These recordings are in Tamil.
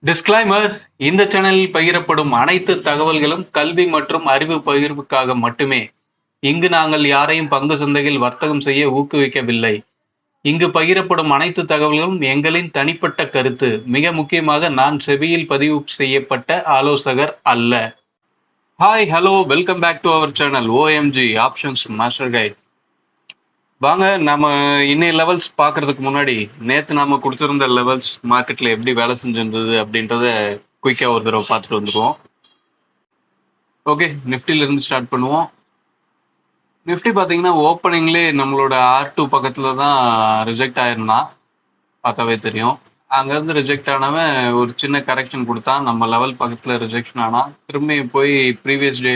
டிஸ்க்ளைமர்: இந்த சேனலில் பகிரப்படும் அனைத்து தகவல்களும் கல்வி மற்றும் அறிவு பகிர்வுக்காக மட்டுமே. இங்கு நாங்கள் யாரையும் பங்கு சந்தையில் வர்த்தகம் செய்ய ஊக்குவிக்கவில்லை. இங்கு பகிரப்படும் அனைத்து தகவல்களும் எங்களின் தனிப்பட்ட கருத்து. மிக முக்கியமாக, நான் செபியில் பதிவு செய்யப்பட்ட ஆலோசகர் அல்ல. Hi, hello, welcome back to our channel OMG options master guide. வாங்க நம்ம இன்னைய லெவல்ஸ் பார்க்கறதுக்கு முன்னாடி நேற்று நாம கொடுத்துருந்த லெவல்ஸ் மார்க்கெட்டில் எப்படி வேலை செஞ்சிருந்தது அப்படின்றத குயிக்காக ஒரு தடவை பார்த்துட்டு வந்துடுவோம். ஓகே, நிஃப்டிலேருந்து ஸ்டார்ட் பண்ணுவோம். நிஃப்டி பார்த்தீங்கன்னா ஓப்பனிங்லேயே நம்மளோட R2 பக்கத்தில் தான் ரிஜெக்ட் ஆயிருந்தான், பார்த்தாவே தெரியும். அங்கேருந்து ரிஜெக்ட் ஆனவன் ஒரு சின்ன கரெக்ஷன் கொடுத்தான், நம்ம லெவல் பக்கத்தில் ரிஜெக்ஷன் ஆனால் திரும்பி போய் ப்ரீவியஸ் டே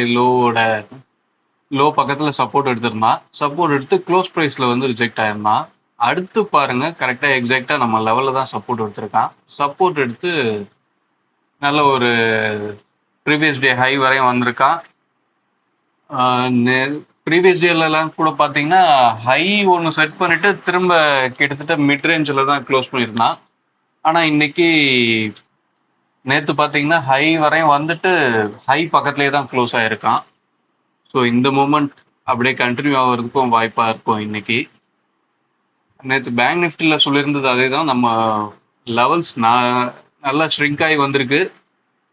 லோ பக்கத்தில் சப்போர்ட் எடுத்திருந்தான். சப்போர்ட் எடுத்து க்ளோஸ் ப்ரைஸில் வந்து ரிஜெக்ட் ஆயிருந்தான். அடுத்து பாருங்க, கரெக்டாக எக்ஸாக்டாக நம்ம லெவலில் தான் சப்போர்ட் எடுத்திருக்கான். சப்போர்ட் எடுத்து நல்ல ஒரு ப்ரீவியஸ் டே ஹை வரையும் வந்திருக்கான். ப்ரீவியஸ் டேலலாம் கூட பார்த்தீங்கன்னா ஹை ஒன்று செட் பண்ணிட்டு திரும்ப கிட்டத்தட்ட மிட் ரேஞ்சில் தான் க்ளோஸ் பண்ணியிருந்தான். ஆனால் இன்னைக்கு நேற்று பார்த்தீங்கன்னா ஹை வரையும் வந்துட்டு ஹை பக்கத்துலேயே தான் க்ளோஸ் ஆகிருக்கான். ஸோ இந்த மூமெண்ட் அப்படியே கண்டினியூ ஆகிறதுக்கும் வாய்ப்பாக இருக்கும் இன்னைக்கு. நேற்று பேங்க் நிஃப்டியில் சொல்லியிருந்தது அதே தான். நம்ம லெவல்ஸ் நல்லா ஷ்ரிங்க் ஆகி வந்திருக்கு.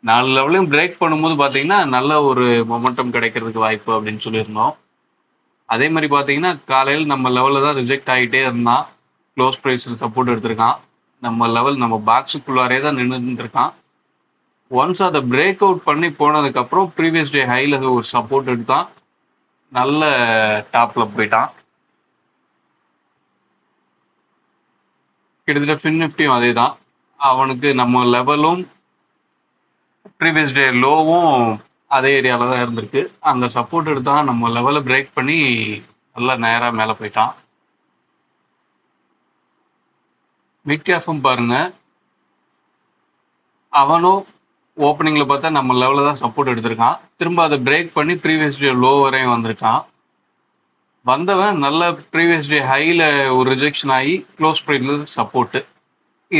4 லெவலையும் பிரேக் பண்ணும்போது பார்த்தீங்கன்னா நல்ல ஒரு மொமெண்டம் கிடைக்கிறதுக்கு வாய்ப்பு அப்படின்னு சொல்லியிருந்தோம். அதே மாதிரி பார்த்தீங்கன்னா காலையில் நம்ம லெவலில் தான் ரிஜெக்ட் ஆகிட்டே இருந்தான். க்ளோஸ் ப்ரைஸில் சப்போர்ட் எடுத்திருக்கான். நம்ம லெவல் நம்ம பாக்ஸுக்குள்ளாரே தான் நின்றுருக்கான். ஒன்ஸ் அதை பிரேக் அவுட் பண்ணி போனதுக்கப்புறம் ப்ரீவியஸ் டே ஹையில் ஒரு சப்போர்ட் எடுத்தான், நல்ல டாப்பில் போயிட்டான். கிட்டத்தட்ட ஃபின் நிஃப்டியும் அதே தான். அவனுக்கு நம்ம லெவலும் ப்ரீவியஸ் டே லோவும் அதே ஏரியாவில் தான் இருந்திருக்கு. அந்த சப்போர்ட் எடுத்தான், நம்ம லெவலை பிரேக் பண்ணி நல்லா நேராக மேலே போயிட்டான். மிட் கேஃபும் பாருங்க, அவனும் ஓப்பனிங்கில் பார்த்தா நம்ம லெவலில் தான் சப்போர்ட் எடுத்திருக்கான். திரும்ப அதை பிரேக் பண்ணி ப்ரீவியஸ் டே லோ வரையும் வந்திருக்கான். வந்தவன் நல்ல ப்ரீவியஸ் டே ஹையில் ஒரு ரிஜெக்ஷன் ஆகி க்ளோஸ் ப்ரைஸில் சப்போர்ட்டு.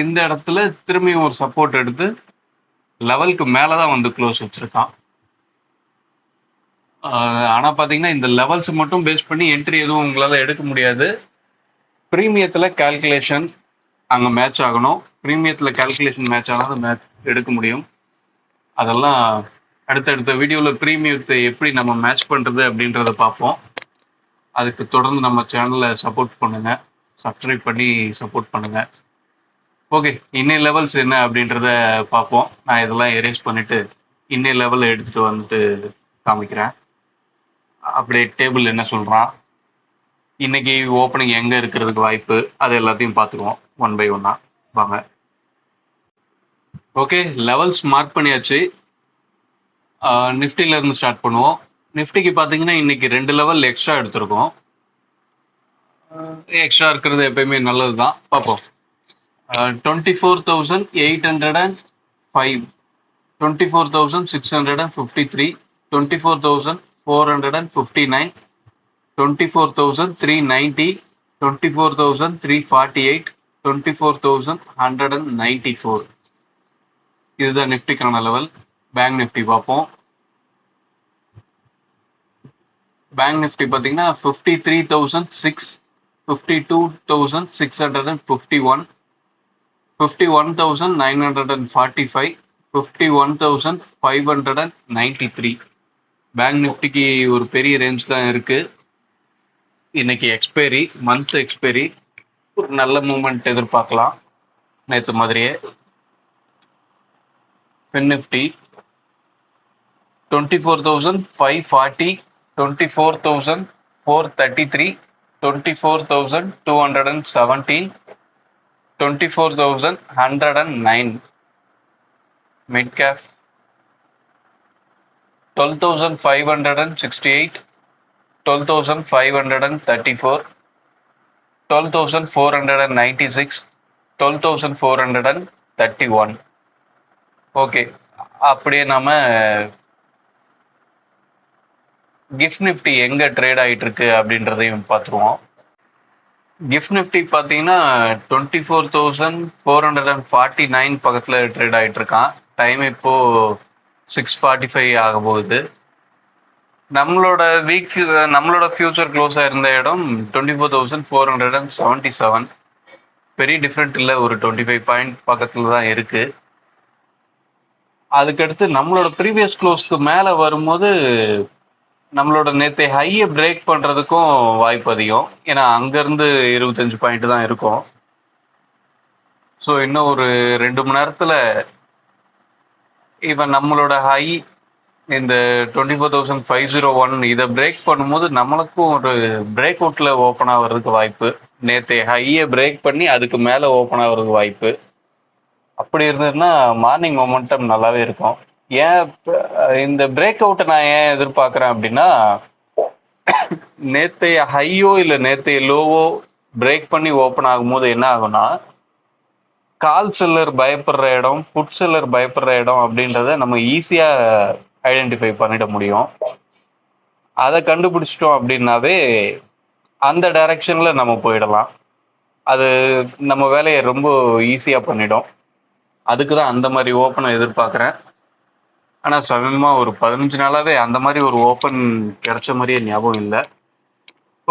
இந்த இடத்துல திரும்பியும் ஒரு சப்போர்ட் எடுத்து லெவலுக்கு மேலே தான் வந்து க்ளோஸ் வச்சுருக்கான். ஆனால் பார்த்தீங்கன்னா இந்த லெவல்ஸ் மட்டும் பேஸ் பண்ணி என்ட்ரி எதுவும் உங்களால் எடுக்க முடியாது. ப்ரீமியத்தில் கால்குலேஷன் அங்கே மேட்ச் ஆகணும். ப்ரீமியத்தில் கால்குலேஷன் மேட்ச் ஆனால் தான் மேட்ச் எடுக்க முடியும். அதெல்லாம் அடுத்தடுத்த வீடியோவில் ப்ரீமியத்தை எப்படி நம்ம மேட்ச் பண்ணுறது அப்படின்றத பார்ப்போம். அதுக்கு தொடர்ந்து நம்ம சேனலை சப்போர்ட் பண்ணுங்கள், சப்ஸ்கிரைப் பண்ணி சப்போர்ட் பண்ணுங்கள். ஓகே, இன்னைய லெவல்ஸ் என்ன அப்படின்றத பார்ப்போம். நான் இதெல்லாம் எரேஸ் பண்ணிவிட்டு இன்னைய லெவலில் எடுத்துகிட்டு வந்துட்டு காமிக்கிறேன். அப்படியே டேபிள் என்ன சொல்கிறான், இன்னைக்கு ஓப்பனிங் எங்கே இருக்கிறதுக்கு வாய்ப்பு, அது எல்லாத்தையும் பார்த்துக்குவோம் ஒன் பை ஒன்னாக. வாங்க. ஓகே, லெவல்ஸ் மார்க் பண்ணியாச்சு. நிஃப்டியிலேருந்து ஸ்டார்ட் பண்ணுவோம். நிஃப்டிக்கு பார்த்தீங்கன்னா இன்னைக்கு 2 லெவல் எக்ஸ்ட்ரா எடுத்திருக்கோம். எக்ஸ்ட்ரா இருக்கிறது எப்பயுமே நல்லது தான். பார்ப்போம். 24,805, 24,653, 24,459, 24,390, 24,348, 24,194. இதுதான் நிஃப்டிக்கான லெவல். பேங்க் நிஃப்டி பார்ப்போம். பேங்க் நிஃப்டி பார்த்தீங்கன்னா 53,600, 52,651, 51,945, 51,593. பேங்க் நிஃப்டிக்கு ஒரு பெரிய ரேஞ்ச் தான் இருக்கு. இன்னைக்கு எக்ஸ்பைரி, மந்த் எக்ஸ்பைரி, ஒரு நல்ல மூமெண்ட் எதிர்பார்க்கலாம் நேற்று மாதிரியே. Fin Nifty 24,540, 24,433, 24,217, 24,109. Mid cap 12,568, 12,534, 12,496, 12,431. Okay, அப்படியே நாம கிஃப்ட் நிஃப்டி எங்க ட்ரேட் ஆகிட்டு இருக்கு அப்படின்றதையும் பார்த்துருவோம். கிஃப்ட் நிஃப்டி பார்த்தீங்கன்னா 24,449 பக்கத்தில் ட்ரேட் ஆகிட்டு இருக்கான். டைம் இப்போ 6:45 ஆக போகுது. நம்மளோட நம்மளோட ஃபியூச்சர் க்ளோஸ் ஆயிருந்த இடம் 24,477. பெரிய டிஃப்ரெண்ட் இல்லை, ஒரு 25 பாயிண்ட் பக்கத்தில் தான் இருக்கு. அதுக்கடுத்து நம்மளோட ப்ரீவியஸ் க்ளோஸ்க்கு மேலே வரும்போது நம்மளோட நேற்று ஹையை பிரேக் பண்ணுறதுக்கும் வாய்ப்பு அதிகம். ஏன்னா அங்கேருந்து 25 பாயிண்ட் தான் இருக்கும். ஸோ இன்னும் ஒரு 2 மணி நேரத்தில் இவன் நம்மளோட ஹை இந்த 24,501 இதை பிரேக் பண்ணும்போது நம்மளுக்கும் ஒரு பிரேக் அவுட்டில் ஓப்பன் ஆகிறதுக்கு வாய்ப்பு. நேற்று ஹையை பிரேக் பண்ணி அதுக்கு மேலே ஓப்பன் ஆகிறதுக்கு வாய்ப்பு. அப்படி இருந்ததுன்னா மார்னிங் மொமெண்டம் நல்லாவே இருக்கும். ஏன் இந்த பிரேக் அவுட்டை நான் ஏன் எதிர்பார்க்குறேன் அப்படின்னா, நேற்றைய ஹையோ இல்லை நேற்றைய லோவோ பிரேக் பண்ணி ஓப்பன் ஆகும்போது என்ன ஆகும்னா, கால் செல்லர் பயப்படுற இடம், புட் செல்லர் பயப்படுற இடம் அப்படின்றத நம்ம ஈஸியாக ஐடென்டிஃபை பண்ணிட முடியும். அதை கண்டுபிடிச்சிட்டோம் அப்படின்னாவே அந்த டைரக்ஷனில் நம்ம போயிடலாம். அது நம்ம வேலையை ரொம்ப ஈஸியாக பண்ணிடும். அதுக்கு தான் அந்த மாதிரி ஓப்பனை எதிர்பார்க்குறேன். ஆனால் சமயமாக ஒரு 15 நாளாகவே அந்த மாதிரி ஒரு ஓப்பன் கிடைச்ச மாதிரியே ஞாபகம் இல்லை.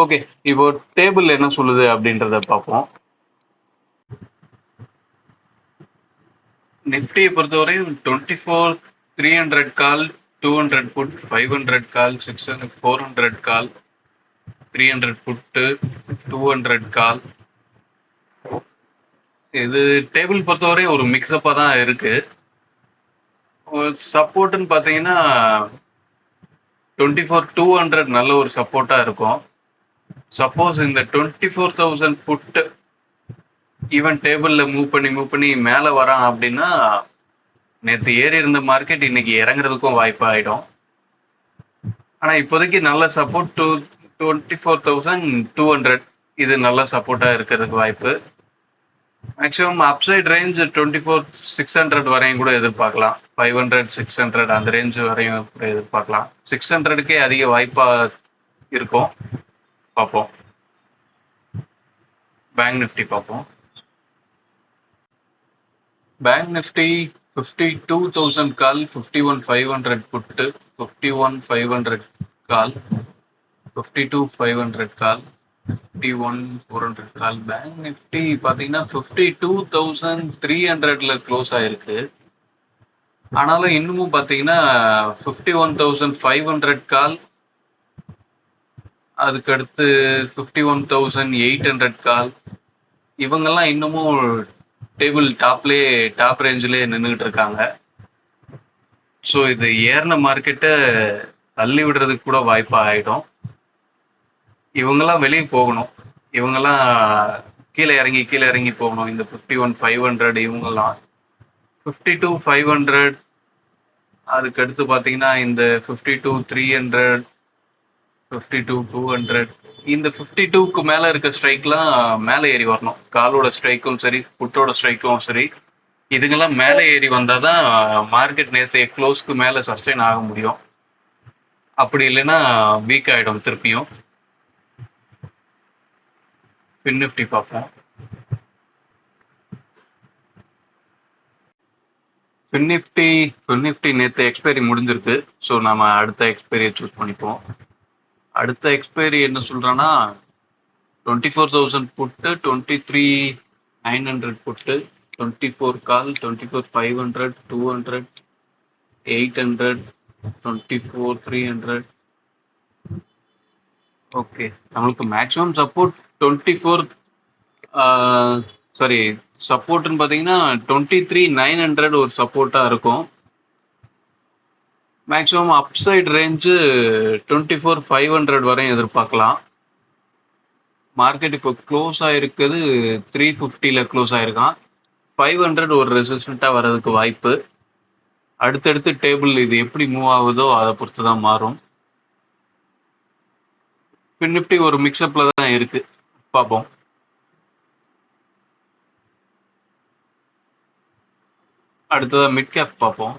ஓகே, இப்போ டேபிள் என்ன சொல்லுது அப்படின்றத பார்ப்போம். நிஃப்டியை பொறுத்தவரையும் 24,300 கால், 200 புட், 500 கால், 600, 400 கால், 300 புட்டு, 200 கால். இது டேபிள் பொறுத்தவரை ஒரு மிக்சப்பாக தான் இருக்கு. சப்போர்ட்னு பார்த்தீங்கன்னா 24,200 நல்ல ஒரு சப்போர்ட்டாக இருக்கும். சப்போஸ் இந்த 24,000 புட்டு ஈவன் டேபிளில் மூவ் பண்ணி மேலே வரான் அப்படின்னா நேற்று ஏறி இருந்த மார்க்கெட் இன்னைக்கு இறங்குறதுக்கும் வாய்ப்பு ஆகிடும். ஆனால் இப்போதைக்கு நல்ல சப்போர்ட் 24,200 இது நல்ல சப்போர்ட்டாக இருக்கிறதுக்கு வாய்ப்பு. மேக்ஸிமம் அப்சைட் ரேஞ்ச் 24,600 வரையும் கூட எதிர்பார்க்கலாம். 500, 600 அந்த ரேஞ்ச் வரையும் கூட எதிர்பார்க்கலாம். 600க்கே அதிக வாய்ப்பாக இருக்கும். பார்ப்போம். பேங்க் நிஃப்டி பார்ப்போம். பேங்க் நிஃப்டி 52,000 கால், 51,500 புட்டு, 51,500 கால், 52,500 கால், 51,400 கால். பேங்க் நிஃப்டி பார்த்தீங்கன்னா 52,300ல க்ளோஸ் ஆயிருக்கு. ஆனாலும் இன்னமும் பார்த்தீங்கன்னா 51,500 கால், அதுக்கடுத்து 51,800 கால், இவங்கெல்லாம் இன்னமும் டேபிள் டாப் ரேஞ்சிலே நின்றுட்டு இருக்காங்க. ஸோ இது ஏறின மார்க்கெட்டை தள்ளி விடுறதுக்கு கூட வாய்ப்பு ஆகிடும். இவங்கெல்லாம் வெளியே போகணும். இவங்கெல்லாம் கீழே இறங்கி போகணும். இந்த 51,500 இவங்கெல்லாம் 52,500, அதுக்கடுத்து பார்த்தீங்கன்னா இந்த 52,300, 52,200, இந்த 52க்கு மேலே இருக்க ஸ்ட்ரைக்லாம் மேலே ஏறி வரணும். காலோட ஸ்ட்ரைக்கும் சரி, புட்டோட ஸ்ட்ரைக்கும் சரி, இதுங்கெல்லாம் மேலே ஏறி வந்தால் தான் மார்க்கெட் நேற்றைய க்ளோஸ்க்கு மேலே சஸ்டெயின் ஆக முடியும். அப்படி இல்லைன்னா வீக் ஆகிடும் திருப்பியும். ஃபின் நிஃப்டி பார்ப்போம். ஃபின் நிஃப்டி நேற்று எக்ஸ்பைரி முடிஞ்சிருக்கு. ஸோ நம்ம அடுத்த எக்ஸ்பைரியை சூஸ் பண்ணிப்போம். அடுத்த எக்ஸ்பைரி என்ன சொல்கிறான்னா 24,000 புட்டு, 23,900 புட்டு, 24 கால், 24,500, 200, 800, 24,300. ஓகே, நம்மளுக்கு மேக்ஸிமம் சப்போர்ட் 24, சாரி, சப்போர்ட்னு பார்த்தீங்கன்னா 23,900 ஒரு சப்போர்ட்டாக இருக்கும். மேக்ஸிமம் அப்சைட் ரேஞ்சு 24,500 வரையும் எதிர்பார்க்கலாம். மார்க்கெட் இப்போ க்ளோஸ் ஆகிருக்குது 350ல க்ளோஸ் ஆகிருக்கான். 500 ஒரு ரெசிஸ்டண்ட்டாக வர்றதுக்கு வாய்ப்பு. அடுத்தடுத்து டேபிள் இது எப்படி மூவ் ஆகுதோ அதை பொறுத்து தான் மாறும். ஃபின் நிஃப்டி ஒரு மிக்சப்பில் தான் இருக்கு, பார்ப்போம். அடுத்ததாக மிட் கேப் பார்ப்போம்.